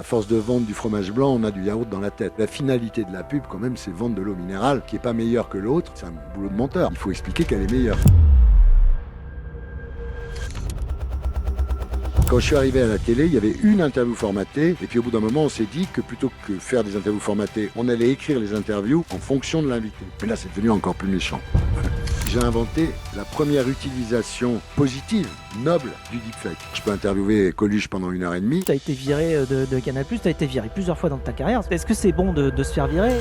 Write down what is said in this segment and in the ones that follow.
À force de vendre du fromage blanc, on a du yaourt dans la tête. La finalité de la pub, quand même, c'est vendre de l'eau minérale qui n'est pas meilleure que l'autre. C'est un boulot de menteur. Il faut expliquer qu'elle est meilleure. Quand je suis arrivé à la télé, il y avait une interview formatée. Et puis au bout d'un moment, on s'est dit que plutôt que faire des interviews formatées, on allait écrire les interviews en fonction de l'invité. Puis là, c'est devenu encore plus méchant. J'ai inventé la première utilisation positive, noble du deepfake. Je peux interviewer Coluche pendant 1h30. Tu as été viré de Canal+, tu as été viré plusieurs fois dans ta carrière. Est-ce que c'est bon de se faire virer ?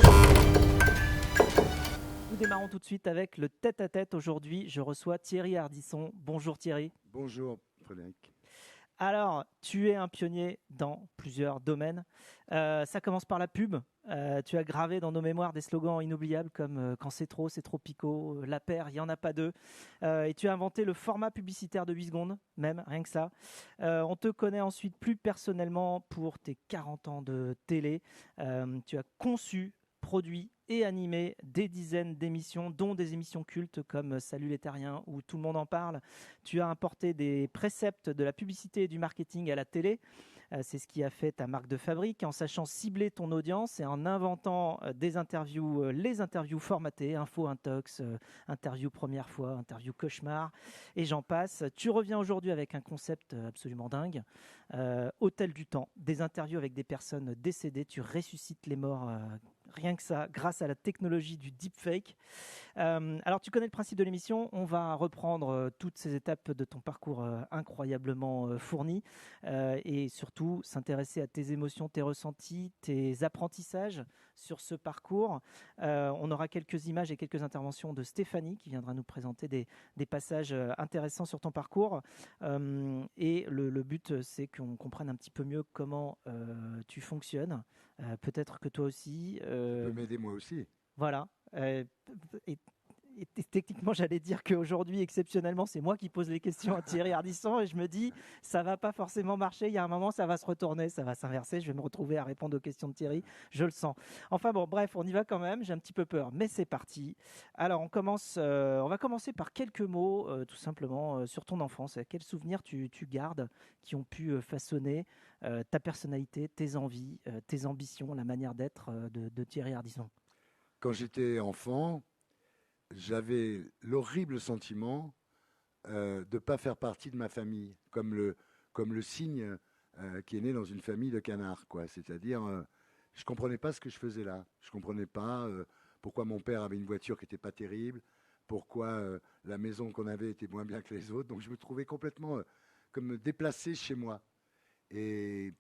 Nous démarrons tout de suite avec le tête-à-tête. Aujourd'hui, je reçois Thierry Ardisson. Bonjour Thierry. Bonjour Frédéric. Alors, tu es un pionnier dans plusieurs domaines. Ça commence par la pub. Tu as gravé dans nos mémoires des slogans inoubliables comme « Quand c'est trop picot »,« La paire, il n'y en a pas deux ». Et tu as inventé le format publicitaire de 8 secondes, même, rien que ça. On te connaît ensuite plus personnellement pour tes 40 ans de télé. Tu as conçu, produit et animé des dizaines d'émissions, dont des émissions cultes comme Salut les Terriens ou Tout le monde en parle. Tu as importé des préceptes de la publicité et du marketing à la télé. C'est ce qui a fait ta marque de fabrique, en sachant cibler ton audience et en inventant des interviews, les interviews formatées, info intox, interview première fois, interview cauchemar, et j'en passe. Tu reviens aujourd'hui avec un concept absolument dingue, Hôtel du temps, des interviews avec des personnes décédées, tu ressuscites les morts, rien que ça, grâce à la technologie du deepfake. Alors tu connais le principe de l'émission, on va reprendre toutes ces étapes de ton parcours incroyablement fourni et surtout s'intéresser à tes émotions, tes ressentis, tes apprentissages sur ce parcours. On aura quelques images et quelques interventions de Stéphanie qui viendra nous présenter des passages intéressants sur ton parcours. Et le but, c'est qu'on comprenne un petit peu mieux comment tu fonctionnes. Peut-être que toi aussi... Tu peux m'aider moi aussi. Voilà. Et techniquement, j'allais dire qu'aujourd'hui, exceptionnellement, c'est moi qui pose les questions à Thierry Ardisson et je me dis, ça va pas forcément marcher. Il y a un moment, ça va se retourner, ça va s'inverser. Je vais me retrouver à répondre aux questions de Thierry. Je le sens. Enfin bon, bref, on y va quand même. J'ai un petit peu peur, mais c'est parti. Alors, on va commencer par quelques mots, tout simplement, sur ton enfance. Quels souvenirs tu gardes qui ont pu façonner ta personnalité, tes envies, tes ambitions, la manière d'être de Thierry Ardisson? Quand j'étais enfant, j'avais l'horrible sentiment de ne pas faire partie de ma famille, comme le cygne qui est né dans une famille de canards, quoi. C'est-à-dire, je ne comprenais pas ce que je faisais là. Je ne comprenais pas pourquoi mon père avait une voiture qui n'était pas terrible, pourquoi la maison qu'on avait était moins bien que les autres. Donc je me trouvais complètement comme déplacé chez moi. Et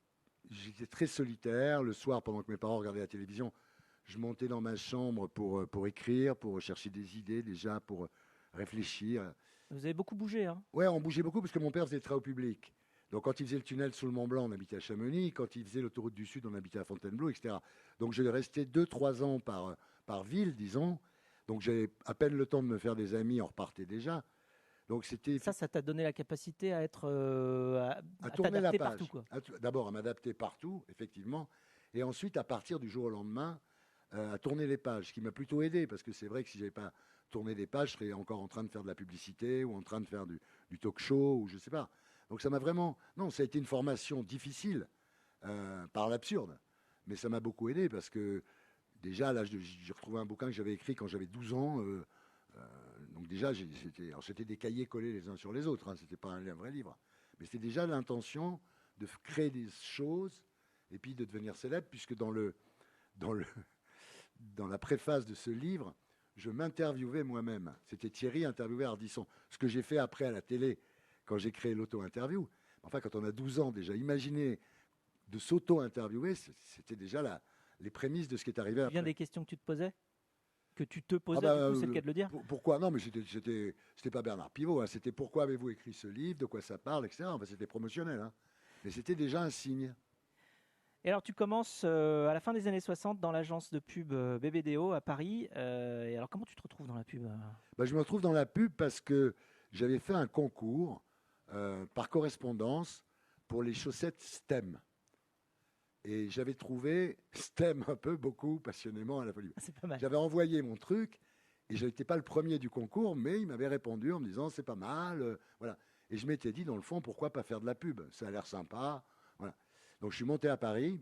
j'étais très solitaire. Le soir, pendant que mes parents regardaient la télévision, je montais dans ma chambre pour écrire, pour chercher des idées déjà, pour réfléchir. Vous avez beaucoup bougé, hein? Ouais, on bougeait beaucoup parce que mon père faisait le travaux public. Donc quand il faisait le tunnel sous le Mont Blanc, on habitait à Chamonix. Quand il faisait l'autoroute du Sud, on habitait à Fontainebleau, etc. Donc je restais 2-3 ans par ville, disons. Donc j'avais à peine le temps de me faire des amis, on repartait déjà. Donc c'était Ça t'a donné la capacité à être à tourner la t'adapter page. partout, quoi. D'abord à m'adapter partout, effectivement. Et ensuite, à partir du jour au lendemain, à tourner les pages, ce qui m'a plutôt aidé, parce que c'est vrai que si je n'avais pas tourné les pages, je serais encore en train de faire de la publicité ou en train de faire du talk show, ou je ne sais pas. Donc ça m'a vraiment... Non, ça a été une formation difficile, par l'absurde, mais ça m'a beaucoup aidé, parce que déjà, là, j'ai retrouvé un bouquin que j'avais écrit quand j'avais 12 ans. Donc déjà, c'était des cahiers collés les uns sur les autres, hein, c'était pas un vrai livre. Mais c'était déjà l'intention de créer des choses et puis de devenir célèbre, puisque dans la préface de ce livre, je m'interviewais moi-même. C'était Thierry interviewé Ardisson. Ce que j'ai fait après à la télé, quand j'ai créé l'auto-interview. Enfin, quand on a 12 ans déjà, imaginer de s'auto-interviewer, c'était déjà les prémices de ce qui est arrivé Tu viens après. des questions que tu te posais? Que tu te posais, Ah bah, du coup, c'est le cas de le dire? pourquoi? Non, mais c'était pas Bernard Pivot, hein, c'était pourquoi avez-vous écrit ce livre, de quoi ça parle, etc. Enfin, c'était promotionnel, hein. Mais c'était déjà un signe. Et alors, tu commences à la fin des années 60 dans l'agence de pub BBDO à Paris. Et alors, comment tu te retrouves dans la pub? Bah, je me retrouve dans la pub parce que j'avais fait un concours par correspondance pour les chaussettes STEM. Et j'avais trouvé STEM un peu, beaucoup, passionnément à la folie. C'est pas mal. J'avais envoyé mon truc et je n'étais pas le premier du concours, mais il m'avait répondu en me disant c'est pas mal. Voilà. Et je m'étais dit, dans le fond, pourquoi pas faire de la pub? Ça a l'air sympa. Voilà. Donc je suis monté à Paris.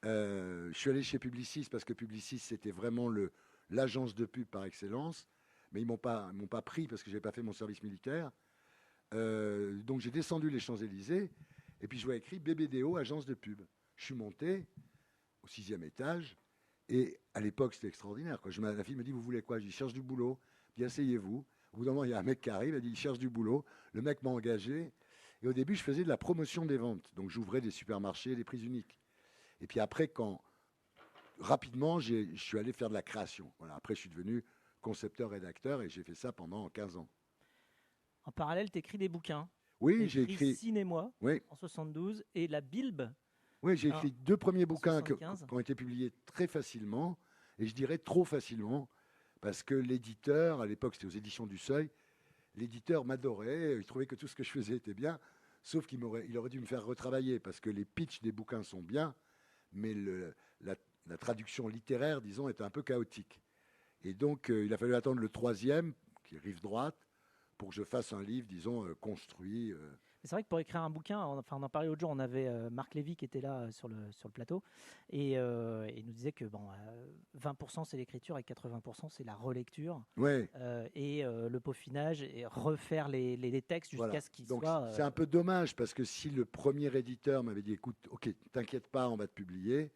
Je suis allé chez Publicis parce que Publicis, c'était vraiment l'agence de pub par excellence. Mais ils m'ont pas pris parce que je n'avais pas fait mon service militaire. Donc j'ai descendu les Champs-Élysées et puis je vois écrit BBDO, agence de pub. Je suis monté au 6e étage et à l'époque c'était extraordinaire. La fille me dit vous voulez quoi? Je dis cherche du boulot. Puis asseyez-vous. Au bout d'un moment il y a un mec qui arrive, il dit il cherche du boulot. Le mec m'a engagé et au début je faisais de la promotion des ventes. Donc j'ouvrais des supermarchés, des prix uniques. Et puis après rapidement je suis allé faire de la création. Voilà. Après je suis devenu concepteur-rédacteur et j'ai fait ça pendant 15 ans. En parallèle, tu écris des bouquins. Oui, j'ai écrit Cinémoi oui. en 72 et La Bilbe. Oui, j'ai écrit 2 premiers bouquins qui ont été publiés très facilement, et je dirais trop facilement, parce que l'éditeur, à l'époque c'était aux éditions du Seuil, l'éditeur m'adorait, il trouvait que tout ce que je faisais était bien, sauf qu'il aurait dû me faire retravailler, parce que les pitchs des bouquins sont bien, mais la traduction littéraire, disons, est un peu chaotique. Et donc, il a fallu attendre le 3e, qui est Rive droite, pour que je fasse un livre, disons, construit. C'est vrai que pour écrire un bouquin, on en parlait l'autre jour, on avait Marc Lévy qui était là sur le plateau, et il nous disait que 20% c'est l'écriture et 80% c'est la relecture, ouais. Et le peaufinage, et refaire les textes jusqu'à ce qu'ils soient... C'est un peu dommage, parce que si le premier éditeur m'avait dit, écoute, ok, t'inquiète pas, on va te publier,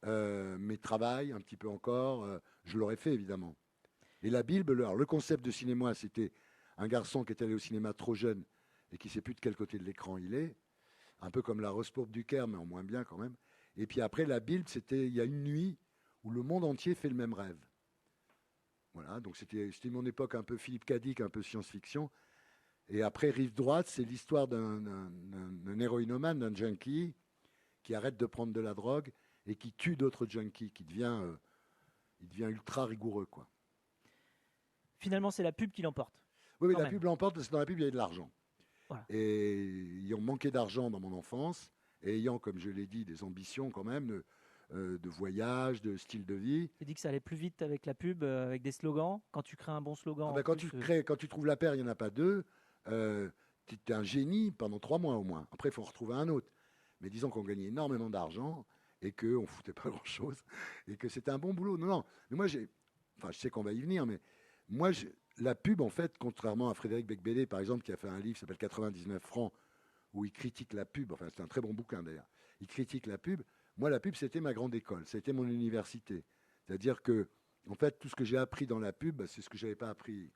mais travaille un petit peu encore, je l'aurais fait évidemment. Et la Bilbe, le concept de cinéma, c'était un garçon qui est allé au cinéma trop jeune et qui ne sait plus de quel côté de l'écran il est, un peu comme la Rose pourpre du Caire, mais en moins bien quand même. Et puis après, la Bilbe, c'était il y a une nuit où le monde entier fait le même rêve. Voilà, donc c'était mon époque un peu Philippe Cadic, un peu science-fiction. Et après, Rive droite, c'est l'histoire d'un héroïnomane, d'un junkie, qui arrête de prendre de la drogue et qui tue d'autres junkies, il devient ultra rigoureux, quoi. Finalement, c'est la pub qui l'emporte. Oui, mais la pub l'emporte parce que dans la pub, il y avait de l'argent. Voilà. Et ayant manqué d'argent dans mon enfance, et ayant, comme je l'ai dit, des ambitions quand même de voyage, de style de vie. Tu dis que ça allait plus vite avec la pub, avec des slogans. Quand tu crées un bon slogan... Quand tu trouves la paire, il n'y en a pas deux. Tu es un génie pendant 3 mois au moins. Après, il faut en retrouver un autre. Mais disons qu'on gagnait énormément d'argent et qu'on ne foutait pas grand-chose et que c'était un bon boulot. Non. Mais moi, je sais qu'on va y venir, mais moi, la pub, en fait, contrairement à Frédéric Becbédé, par exemple, qui a fait un livre qui s'appelle 99 francs, où il critique la pub, enfin, c'est un très bon bouquin d'ailleurs, il critique la pub. Moi, la pub, c'était ma grande école, c'était mon université. C'est-à-dire que, en fait, tout ce que j'ai appris dans la pub, c'est ce que je n'avais pas appris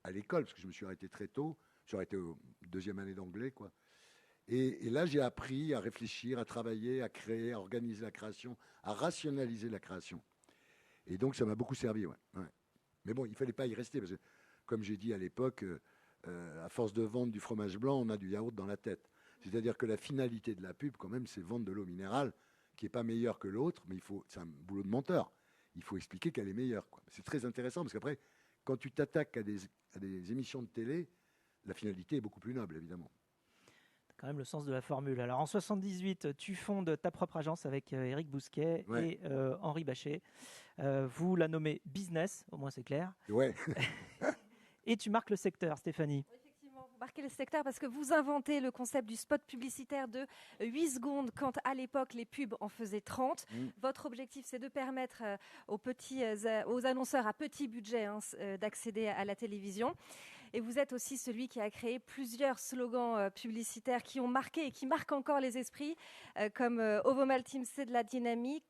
à l'école, parce que je me suis arrêté très tôt. Je suis arrêté aux 2e année d'anglais, quoi. Et là, j'ai appris à réfléchir, à travailler, à créer, à organiser la création, à rationaliser la création. Et donc, ça m'a beaucoup servi, ouais. Mais bon, il ne fallait pas y rester, parce que, comme j'ai dit à l'époque, à force de vendre du fromage blanc, on a du yaourt dans la tête. C'est-à-dire que la finalité de la pub, quand même, c'est vendre de l'eau minérale, qui n'est pas meilleure que l'autre, mais c'est un boulot de menteur. Il faut expliquer qu'elle est meilleure, quoi. C'est très intéressant, parce qu'après, quand tu t'attaques à des émissions de télé, la finalité est beaucoup plus noble, évidemment. Quand même le sens de la formule. Alors en 78, tu fondes ta propre agence avec Éric Bousquet et Henri Bachet. Vous la nommez Business, au moins c'est clair. Ouais. Et tu marques le secteur, Stéphanie. Effectivement, vous marquez le secteur parce que vous inventez le concept du spot publicitaire de 8 secondes quand à l'époque les pubs en faisaient 30. Votre objectif, c'est de permettre aux annonceurs à petit budget d'accéder à la télévision. Et vous êtes aussi celui qui a créé plusieurs slogans publicitaires qui ont marqué et qui marquent encore les esprits, comme Ovomaltine, c'est de la dynamite,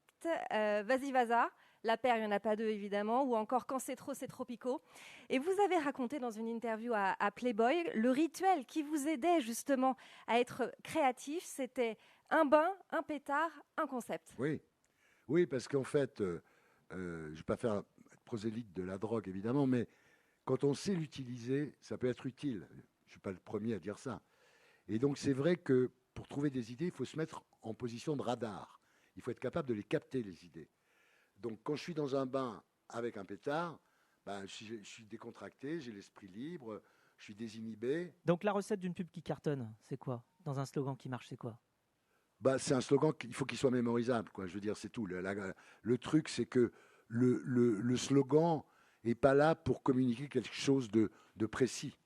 Vas-y Vaza, la paire, il n'y en a pas deux évidemment, ou encore Quand c'est trop picot. Et vous avez raconté dans une interview à Playboy, le rituel qui vous aidait justement à être créatif, c'était un bain, un pétard, un concept. Oui, parce qu'en fait, je ne vais pas faire prosélyte de la drogue évidemment, mais quand on sait l'utiliser, ça peut être utile. Je ne suis pas le premier à dire ça. Et donc, c'est vrai que pour trouver des idées, il faut se mettre en position de radar. Il faut être capable de les capter, les idées. Donc, quand je suis dans un bain avec un pétard, je suis décontracté, j'ai l'esprit libre, je suis désinhibé. Donc, la recette d'une pub qui cartonne, c'est quoi? Dans un slogan qui marche, c'est quoi? C'est un slogan qu'il faut qu'il soit mémorisable, quoi. Je veux dire, c'est tout. Le truc, c'est que le slogan n'est pas là pour communiquer quelque chose de précis.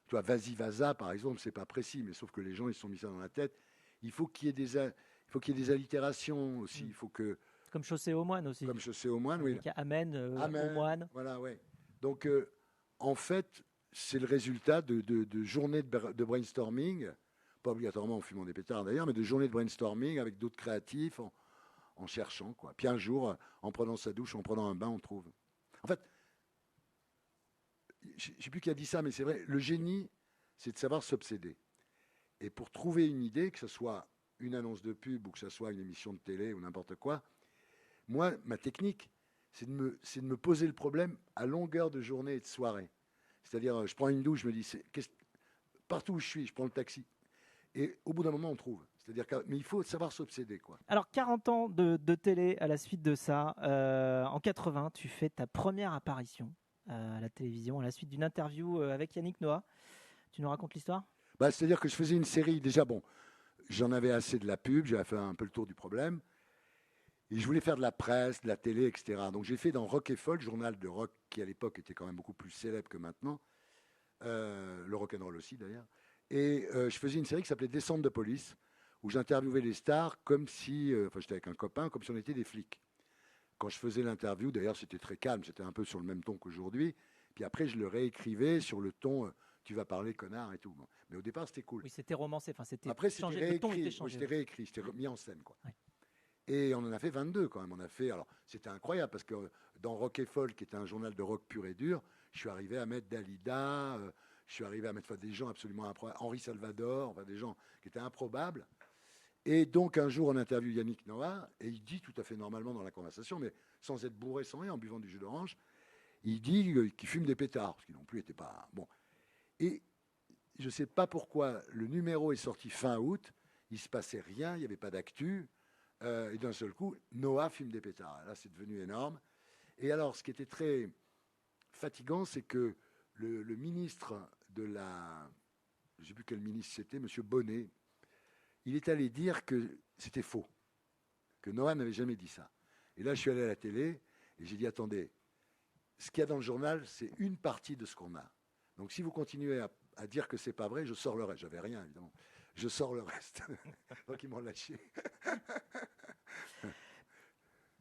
Tu vois, Vas-y Vaza, par exemple, c'est pas précis, mais sauf que les gens, ils se sont mis ça dans la tête. Il faut qu'il y ait il faut qu'il y ait des allitérations aussi. Il faut que Comme Chaussée aux moines aussi. Comme Chaussée aux moines, oui. Donc, il y a Amen, Amen, aux moines. Voilà, ouais. Donc, en fait, c'est le résultat de journées de brainstorming, pas obligatoirement en fumant des pétards d'ailleurs, mais de journées de brainstorming avec d'autres créatifs, en cherchant, quoi. Puis un jour, en prenant sa douche, en prenant un bain, on trouve. En fait, je ne sais plus qui a dit ça, mais c'est vrai, le génie, c'est de savoir s'obséder. Et pour trouver une idée, que ce soit une annonce de pub ou que ce soit une émission de télé ou n'importe quoi, moi, ma technique, c'est de me poser le problème à longueur de journée et de soirée. C'est-à-dire, je prends une douche, je me dis, partout où je suis, je prends le taxi. Et au bout d'un moment, on trouve. Mais il faut savoir s'obséder, quoi. Alors, 40 ans de télé à la suite de ça. En 80, tu fais ta première apparition à la télévision à la suite d'une interview avec Yannick Noah. Tu nous racontes l'histoire ? C'est-à-dire que je faisais une série. Déjà, bon, j'en avais assez de la pub, j'avais fait un peu le tour du problème. Et je voulais faire de la presse, de la télé, etc. Donc j'ai fait dans Rock et Folk, journal de rock qui à l'époque était quand même beaucoup plus célèbre que maintenant. Le rock'n'roll aussi d'ailleurs. Et je faisais une série qui s'appelait Descente de police, où j'interviewais les stars comme si, j'étais avec un copain, comme si on était des flics. Quand je faisais l'interview, d'ailleurs c'était très calme, c'était un peu sur le même ton qu'aujourd'hui. Puis après je le réécrivais sur le ton, tu vas parler connard et tout. Bon. Mais au départ c'était cool. Oui, c'était romancé, c'était après c'était changé, réécrit, le ton était changé. C'était réécrit, c'était mis en scène, quoi. Ouais. Et on en a fait 22 quand même. Alors, c'était incroyable parce que dans Rock et Folk, qui était un journal de rock pur et dur, je suis arrivé à mettre Dalida, je suis arrivé à mettre des gens absolument improbables, Henri Salvador, des gens qui étaient improbables. Et donc, un jour, on interviewe Yannick Noah, et il dit tout à fait normalement dans la conversation, mais sans être bourré, sans rien, en buvant du jus d'orange, il dit qu'il fume des pétards, ce qui non plus n'était pas... Bon. Et je ne sais pas pourquoi, le numéro est sorti fin août, il ne se passait rien, il n'y avait pas d'actu. Et d'un seul coup, Noah fume des pétards. Là, c'est devenu énorme. Et alors, ce qui était très fatigant, c'est que le ministre de la... Je ne sais plus quel ministre c'était, M. Bonnet, il est allé dire que c'était faux, que Noah n'avait jamais dit ça. Et là, je suis allé à la télé et j'ai dit, attendez, ce qu'il y a dans le journal, c'est une partie de ce qu'on a. Donc, si vous continuez à dire que c'est pas vrai, je sors le reste. J'avais rien, évidemment. Je sors le reste. Donc, ils m'ont lâché.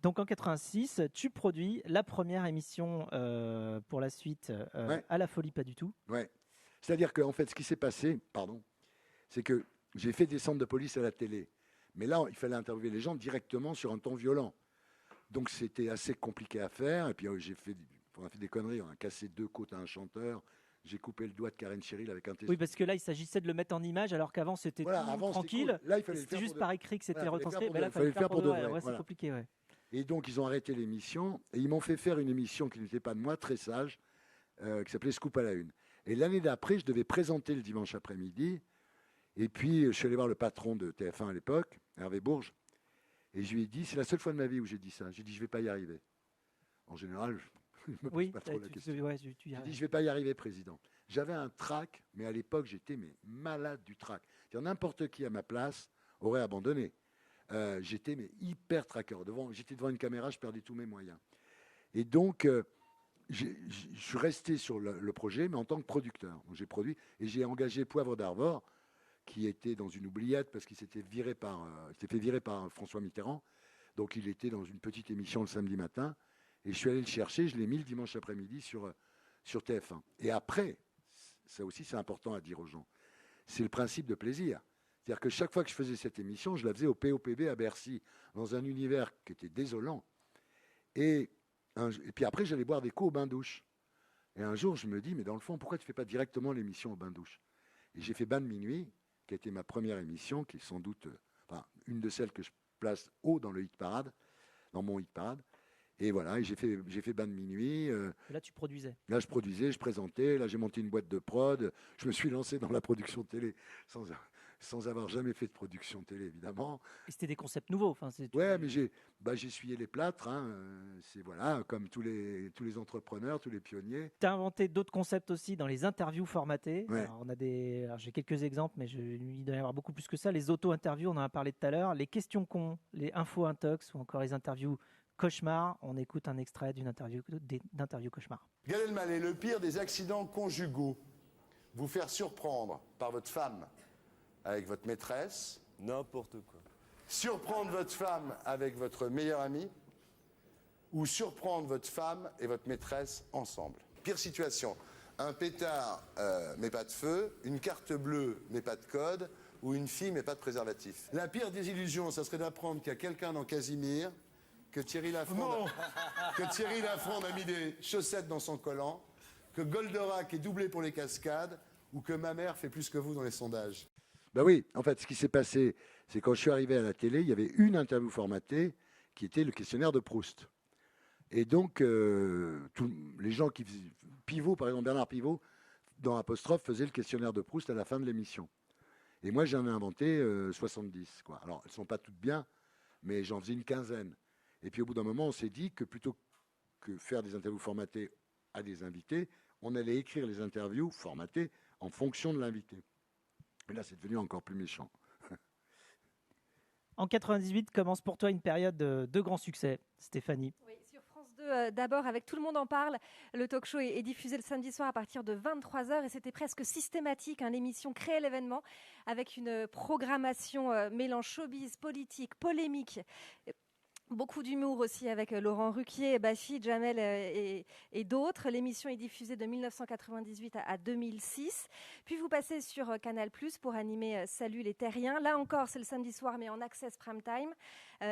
Donc en 86, tu produis la première émission pour la suite Ouais. à la Folie Pas du tout. Ouais. C'est-à-dire qu'en fait, ce qui s'est passé, c'est que j'ai fait Descente de police à la télé. Mais là, il fallait interviewer les gens directement sur un ton violent. Donc c'était assez compliqué à faire. Et puis on a fait des conneries. On a cassé 2 côtes à un chanteur. J'ai coupé le doigt de Karen Cheryl avec un test. Oui, parce que là, il s'agissait de le mettre en image, alors qu'avant, c'était avant, tranquille. Cool. Là, il fallait c'était juste par écrit que c'était voilà, retranscrit. Mais là, il fallait le faire pour de vrai. Ouais, c'est compliqué, ouais. Et donc, ils ont arrêté l'émission. Et ils m'ont fait faire une émission qui n'était pas de moi, très sage, qui s'appelait Scoop à la une. Et l'année d'après, je devais présenter le dimanche après-midi. Et puis, je suis allé voir le patron de TF1 à l'époque, Hervé Bourges. Et je lui ai dit, c'est la seule fois de ma vie où j'ai dit ça. J'ai dit, je ne vais pas y arriver. En général, je ne me pose pas trop la question. J'ai dit, je ne vais pas y arriver, président. J'avais un trac, mais à l'époque, j'étais malade du trac. N'importe qui à ma place aurait abandonné. J'étais hyper traqueur. J'étais devant une caméra, je perdais tous mes moyens. Et donc, je suis resté sur le projet, mais en tant que producteur. Donc, j'ai produit et j'ai engagé Poivre d'Arvor, qui était dans une oubliette parce qu'il s'était fait virer par François Mitterrand. Donc, il était dans une petite émission le samedi matin. Et je suis allé le chercher, je l'ai mis le dimanche après-midi sur TF1. Et après, ça aussi c'est important à dire aux gens, c'est le principe de plaisir. C'est-à-dire que chaque fois que je faisais cette émission, je la faisais au POPB à Bercy, dans un univers qui était désolant. Et puis après, j'allais boire des coups au bain-douche. Et un jour, je me dis, mais dans le fond, pourquoi tu ne fais pas directement l'émission au bain-douche ? Et j'ai fait Bain de minuit, qui a été ma première émission, qui est sans doute une de celles que je place haut dans le hit-parade, dans mon hit-parade. Et voilà, et j'ai fait Bain de minuit. Là, tu produisais. Là, je produisais, je présentais. Là, j'ai monté une boîte de prod. Je me suis lancé dans la production télé sans avoir jamais fait de production télé, évidemment. Et c'était des concepts nouveaux. Ouais, mais j'ai essuyé les plâtres. C'est comme tous les entrepreneurs, tous les pionniers. Tu as inventé d'autres concepts aussi dans les interviews formatées. Ouais. Alors, j'ai quelques exemples, mais il doit y avoir beaucoup plus que ça. Les auto-interviews, on en a parlé tout à l'heure. Les questions cons, les infos intox ou encore les interviews cauchemar. On écoute un extrait d'interview cauchemar. Gad Elmaleh, le pire des accidents conjugaux. Vous faire surprendre par votre femme avec votre maîtresse. N'importe quoi. Surprendre votre femme avec votre meilleur ami ou surprendre votre femme et votre maîtresse ensemble. Pire situation, un pétard mais pas de feu, une carte bleue mais pas de code, ou une fille mais pas de préservatif. La pire désillusion, ça serait d'apprendre qu'il y a quelqu'un dans Casimir, que Thierry Lafronde a mis des chaussettes dans son collant, que Goldorak est doublé pour les cascades, ou que ma mère fait plus que vous dans les sondages. Ben oui, en fait, ce qui s'est passé, c'est quand je suis arrivé à la télé, il y avait une interview formatée qui était le questionnaire de Proust. Et donc, les gens qui faisaient Pivot, par exemple, Bernard Pivot, dans Apostrophe, faisait le questionnaire de Proust à la fin de l'émission. Et moi, j'en ai inventé 70. Quoi. Alors, elles ne sont pas toutes bien, mais j'en faisais une quinzaine. Et puis, au bout d'un moment, on s'est dit que plutôt que faire des interviews formatées à des invités, on allait écrire les interviews formatées en fonction de l'invité. Et là, c'est devenu encore plus méchant. En 98 commence pour toi une période de grand succès, Stéphanie. Oui, sur France 2, d'abord, avec Tout le monde en parle, le talk show est diffusé le samedi soir à partir de 23h et c'était presque systématique. L'émission créait l'événement avec une programmation mélange showbiz, politique, polémique. Beaucoup d'humour aussi avec Laurent Ruquier, Bachi, Jamel et d'autres. L'émission est diffusée de 1998 à 2006. Puis vous passez sur Canal+ pour animer Salut les Terriens. Là encore, c'est le samedi soir, mais en access prime time.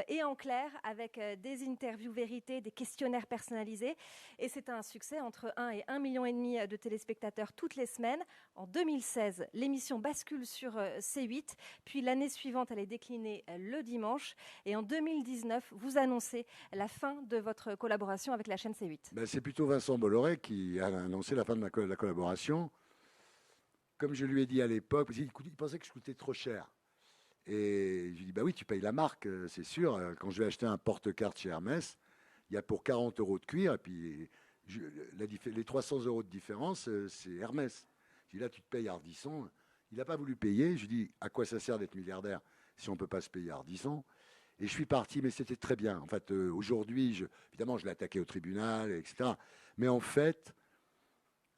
Et en clair, avec des interviews vérités, des questionnaires personnalisés. Et c'est un succès, entre 1 et 1,5 million de téléspectateurs toutes les semaines. En 2016, l'émission bascule sur C8. Puis l'année suivante, elle est déclinée le dimanche. Et en 2019, vous annoncez la fin de votre collaboration avec la chaîne C8. Ben, c'est plutôt Vincent Bolloré qui a annoncé la fin de la collaboration. Comme je lui ai dit à l'époque, parce qu'il pensait que je coûtais trop cher. Et je lui ai dit, bah oui, tu payes la marque, c'est sûr. Quand je vais acheter un porte-carte chez Hermès, il y a pour 40 € de cuir, et puis les 300 € de différence, c'est Hermès. Je lui ai dit, là, tu te payes Ardisson. Il n'a pas voulu payer. Je lui ai dit, à quoi ça sert d'être milliardaire si on ne peut pas se payer Ardisson? Et je suis parti, mais c'était très bien. En fait, aujourd'hui, évidemment, je l'ai attaqué au tribunal, etc. Mais en fait,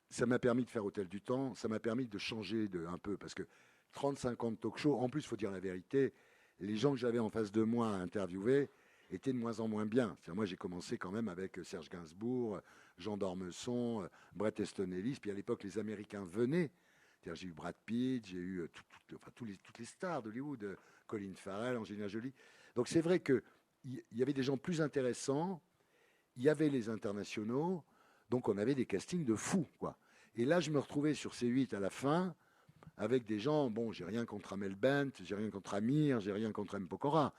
ça m'a permis de faire Hôtel du Temps, ça m'a permis de changer un peu, parce que 35 ans de talk show, en plus, il faut dire la vérité, les gens que j'avais en face de moi à interviewer étaient de moins en moins bien. C'est-à-dire, moi, j'ai commencé quand même avec Serge Gainsbourg, Jean d'Ormesson, Bret Easton Ellis, puis à l'époque, les Américains venaient. C'est-à-dire, j'ai eu Brad Pitt, j'ai eu toutes les stars d'Hollywood, Colin Farrell, Angelina Jolie. Donc c'est vrai qu'il y avait des gens plus intéressants, il y avait les internationaux, donc on avait des castings de fous, quoi. Et là, je me retrouvais sur C8 à la fin, avec des gens, bon, j'ai rien contre Amel Bent, j'ai rien contre Amir, j'ai rien contre M. Pokora,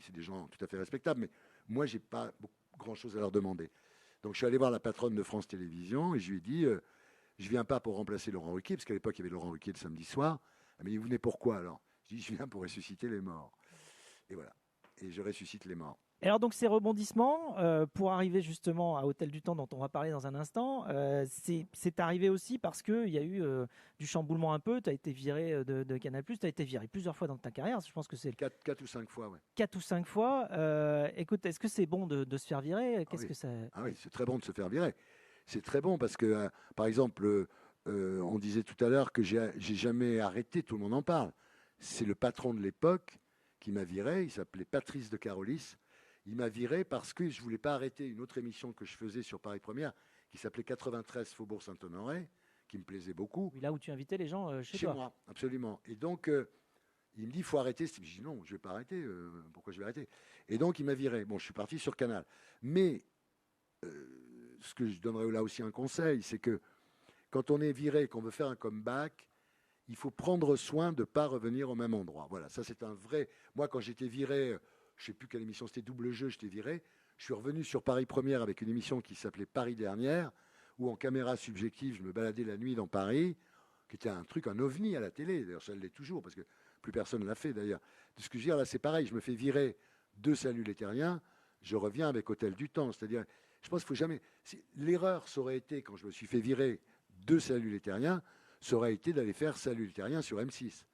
c'est des gens tout à fait respectables, mais moi, j'ai pas grand-chose à leur demander. Donc je suis allé voir la patronne de France Télévisions, et je lui ai dit, je viens pas pour remplacer Laurent Ruquier, parce qu'à l'époque, il y avait Laurent Ruquier le samedi soir. Elle m'a dit, vous venez pourquoi alors? Je dis, je viens pour ressusciter les morts. Et voilà. Et je ressuscite les morts. Et alors donc ces rebondissements, pour arriver justement à Hôtel du Temps dont on va parler dans un instant, c'est arrivé aussi parce qu'il y a eu du chamboulement un peu, tu as été viré de Canal+, tu as été viré plusieurs fois dans ta carrière, je pense que c'est 4 ou 5 fois, ouais. 4 ou 5 fois. Écoute, est-ce que c'est bon de se faire virer? Qu'est-ce que ça... Ah oui, c'est très bon de se faire virer. C'est très bon parce que, par exemple, on disait tout à l'heure que j'ai jamais arrêté, tout le monde en parle. C'est le patron de l'époque qui m'a viré, il s'appelait Patrice de Carolis. Il m'a viré parce que je ne voulais pas arrêter une autre émission que je faisais sur Paris Première qui s'appelait 93 Faubourg Saint-Honoré, qui me plaisait beaucoup. Oui, là où tu invitais les gens chez toi. Chez moi, absolument. Et donc, il me dit, il faut arrêter. Je dis, non, je ne vais pas arrêter. Pourquoi je vais arrêter? Et donc, il m'a viré. Bon, je suis parti sur Canal. Mais ce que je donnerais là aussi un conseil, c'est que quand on est viré, qu'on veut faire un comeback, il faut prendre soin de ne pas revenir au même endroit. Voilà, ça c'est un vrai... Moi, quand j'étais viré, je ne sais plus quelle émission, c'était Double Jeu, j'étais viré. Je suis revenu sur Paris Première avec une émission qui s'appelait Paris Dernière, où en caméra subjective, je me baladais la nuit dans Paris, qui était un truc, un ovni à la télé. D'ailleurs, ça l'est toujours, parce que plus personne ne l'a fait d'ailleurs. De ce que je veux dire, là, c'est pareil, je me fais virer de Salut les Terriens, je reviens avec Hôtel du Temps. C'est-à-dire, je pense qu'il ne faut jamais... L'erreur, ça aurait été, quand je me suis fait virer de Salut les Terriens, ça aurait été d'aller faire Salut les Terriens sur M6.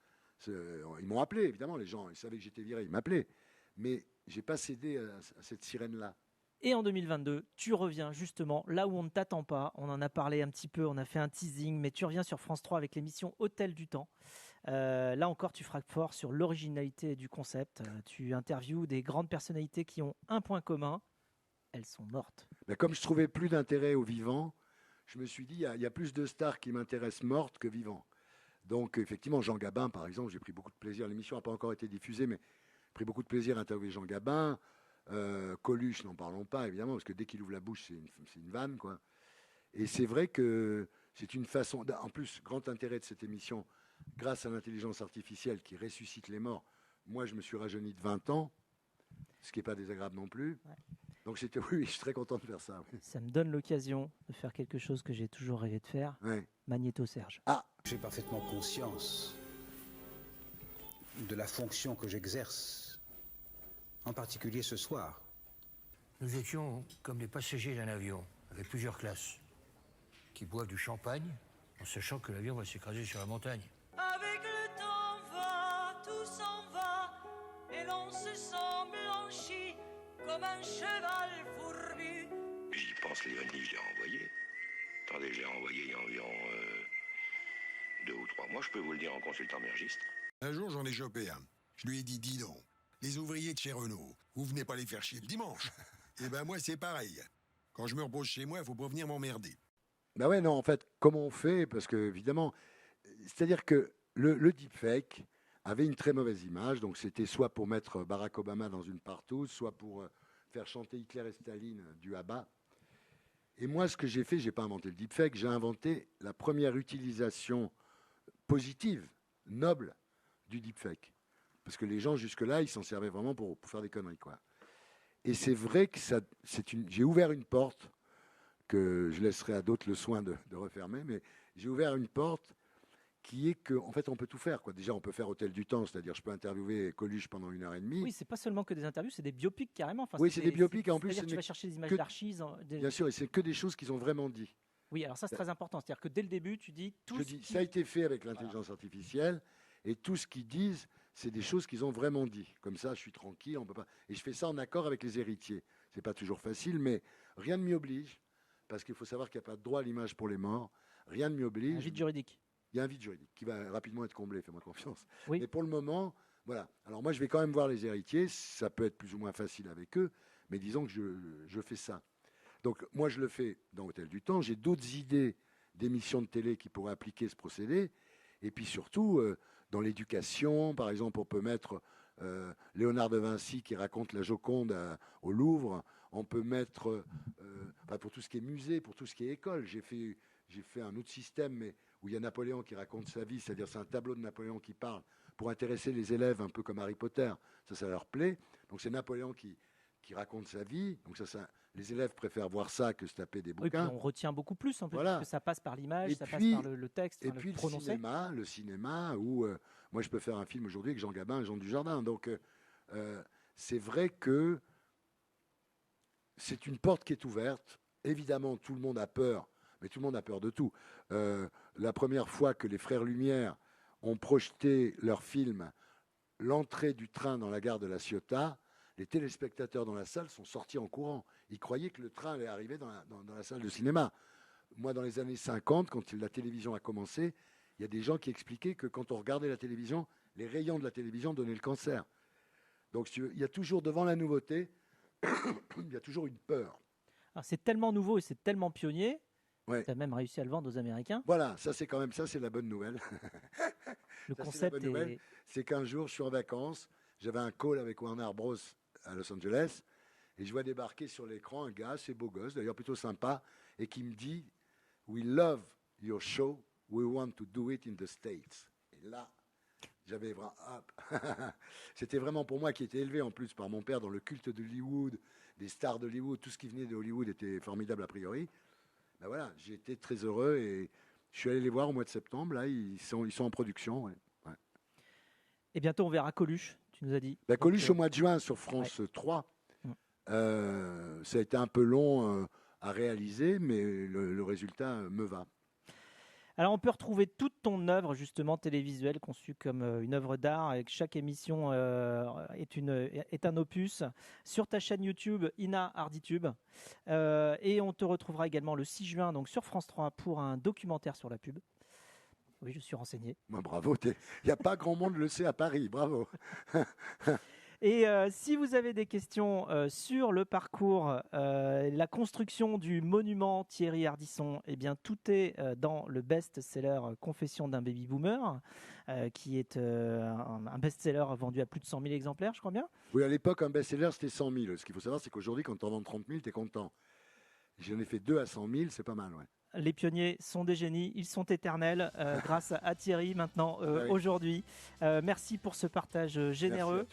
Ils m'ont appelé, évidemment, les gens, ils savaient que j'étais viré, ils m'appelaient. Mais je n'ai pas cédé à cette sirène-là. Et en 2022, tu reviens justement là où on ne t'attend pas. On en a parlé un petit peu, on a fait un teasing, mais tu reviens sur France 3 avec l'émission Hôtel du Temps. Là encore, tu frappes fort sur l'originalité du concept. Tu interviews des grandes personnalités qui ont un point commun, elles sont mortes. Ben, comme je trouvais plus d'intérêt aux vivants, je me suis dit, il y a plus de stars qui m'intéressent mortes que vivants. Donc effectivement, Jean Gabin, par exemple, j'ai pris beaucoup de plaisir. L'émission n'a pas encore été diffusée, mais j'ai pris beaucoup de plaisir à interviewer Jean Gabin. Coluche, n'en parlons pas, évidemment, parce que dès qu'il ouvre la bouche, c'est une vanne, quoi. Et c'est vrai que c'est une façon... En plus, grand intérêt de cette émission, grâce à l'intelligence artificielle qui ressuscite les morts. Moi, je me suis rajeuni de 20 ans, ce qui n'est pas désagréable non plus. Ouais. Donc oui, je suis très content de faire ça. Oui. Ça me donne l'occasion de faire quelque chose que j'ai toujours rêvé de faire. Ouais. Magnéto Serge. Ah, J'ai parfaitement conscience de la fonction que j'exerce, en particulier ce soir. Nous étions comme les passagers d'un avion, avec plusieurs classes, qui boivent du champagne en sachant que l'avion va s'écraser sur la montagne. Avec le temps va, tout s'en va, et l'on se sent blanchi comme un cheval fourbu. J'y pense, Léonie, je l'ai renvoyé. Attendez, je l'ai renvoyé il y a environ 2 ou 3 mois, je peux vous le dire en consultant mes registres. Un jour, j'en ai chopé un. Je lui ai dit, dis donc, les ouvriers de chez Renault, vous venez pas les faire chier le dimanche. Eh ben moi, c'est pareil. Quand je me repose chez moi, il faut pas venir m'emmerder. ben ouais, non, en fait, comment on fait? Parce que, évidemment, c'est-à-dire que le deepfake avait une très mauvaise image. Donc, c'était soit pour mettre Barack Obama dans une partouze, soit pour faire chanter Hitler et Staline du ABBA. Et moi, ce que j'ai fait, je n'ai pas inventé le deepfake, j'ai inventé la première utilisation positive, noble, du deepfake. Parce que les gens, jusque-là, ils s'en servaient vraiment pour faire des conneries, quoi. Et c'est vrai que j'ai ouvert une porte que je laisserai à d'autres le soin de refermer, mais j'ai ouvert une porte qui est qu'en fait, on peut tout faire, quoi. Déjà, on peut faire Hôtel du Temps, c'est-à-dire je peux interviewer Coluche pendant 1h30. Oui, c'est pas seulement que des interviews, c'est des biopics carrément. Enfin, Oui, c'est des biopics, et en plus, c'est-à-dire tu vas chercher des images que- d'archives. Bien sûr, et c'est que des choses qu'ils ont vraiment dit. Oui, alors ça c'est très important. C'est-à-dire que dès le début, tu dis tout Je ce dis, qui... ça a été fait avec l'intelligence artificielle, et tout ce qu'ils disent, c'est des choses qu'ils ont vraiment dit. Comme ça, je suis tranquille, on peut pas. Et je fais ça en accord avec les héritiers. C'est pas toujours facile, mais rien ne m'y oblige, parce qu'il faut savoir qu'il n'y a pas de droit à l'image pour les morts. Rien ne m'y oblige. Un vide juridique. Il y a un vide juridique qui va rapidement être comblé, fais-moi confiance. Oui. Mais pour le moment, voilà. Alors moi, je vais quand même voir les héritiers. Ça peut être plus ou moins facile avec eux, mais disons que je fais ça. Donc moi, je le fais dans Hôtel du Temps. J'ai d'autres idées d'émissions de télé qui pourraient appliquer ce procédé. Et puis surtout, dans l'éducation, par exemple, on peut mettre Léonard de Vinci qui raconte la Joconde au Louvre. On peut mettre, pour tout ce qui est musée, pour tout ce qui est école. J'ai fait un autre système, mais où il y a Napoléon qui raconte sa vie, c'est-à-dire c'est un tableau de Napoléon qui parle pour intéresser les élèves un peu comme Harry Potter. Ça leur plaît. Donc c'est Napoléon qui raconte sa vie. Donc les élèves préfèrent voir ça que se taper des Oui, puis bouquins. on retient beaucoup plus en plus, Voilà. parce que ça passe par l'image, Et ça puis- passe par le texte, Et enfin, puis le prononcé. le cinéma où moi je peux faire un film aujourd'hui avec Jean Gabin et Jean Dujardin. Donc c'est vrai que c'est une porte qui est ouverte. Évidemment, tout le monde a peur, mais tout le monde a peur de tout. La première fois que les Frères Lumière ont projeté leur film L'entrée du train dans la gare de la Ciotat, les téléspectateurs dans la salle sont sortis en courant. Ils croyaient que le train allait arriver dans la salle de cinéma. Moi, dans les années 50, quand la télévision a commencé, il y a des gens qui expliquaient que quand on regardait la télévision, les rayons de la télévision donnaient le cancer. Donc il y a toujours, devant la nouveauté, il y a toujours une peur. Alors, c'est tellement nouveau et c'est tellement pionnier, Ouais. tu as même réussi à le vendre aux Américains. Voilà, ça c'est quand même ça, c'est la bonne nouvelle. Le Ça, c'est concept la bonne nouvelle. est... C'est qu'un jour, je suis en vacances, j'avais un call avec Warner Bros à Los Angeles, et je vois débarquer sur l'écran un gars, assez beau gosse, d'ailleurs plutôt sympa, et qui me dit « We love your show, we want to do it in the States ». Et là, j'avais vraiment... C'était vraiment pour moi qui était élevé en plus par mon père dans le culte d'Hollywood, des stars d'Hollywood, tout ce qui venait de Hollywood était formidable a priori. Ben voilà, j'ai été très heureux et je suis allé les voir au mois de septembre, là, ils sont en production, ouais. Et bientôt, on verra Coluche, tu nous as dit. La Coluche Donc, au mois de juin sur France 3. Ça a été un peu long à réaliser, mais le résultat me va. Alors, on peut retrouver toute ton œuvre, justement, télévisuelle, conçue comme une œuvre d'art, et que chaque émission est un opus, sur ta chaîne YouTube Ina Harditube. Et on te retrouvera également le 6 juin donc, sur France 3 pour un documentaire sur la pub. Oui, je suis renseigné. Bravo, il n'y a pas grand monde le sait à Paris, bravo. Et si vous avez des questions sur le parcours, la construction du monument Thierry Ardisson, eh bien tout est dans le best-seller Confession d'un baby boomer, qui est un best-seller vendu à plus de 100 000 exemplaires, je crois bien. Oui, à l'époque, un best-seller, c'était 100 000. Ce qu'il faut savoir, c'est qu'aujourd'hui, quand tu en vends 30 000, tu es content. J'en ai fait 2 à 100 000, c'est pas mal, ouais. Les pionniers sont des génies, ils sont éternels grâce à Thierry maintenant, aujourd'hui. Merci pour ce partage généreux,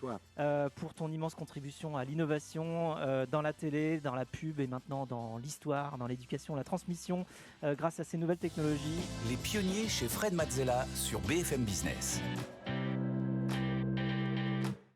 pour ton immense contribution à l'innovation dans la télé, dans la pub et maintenant dans l'histoire, dans l'éducation, la transmission grâce à ces nouvelles technologies. Les pionniers chez Fred Mazzella sur BFM Business.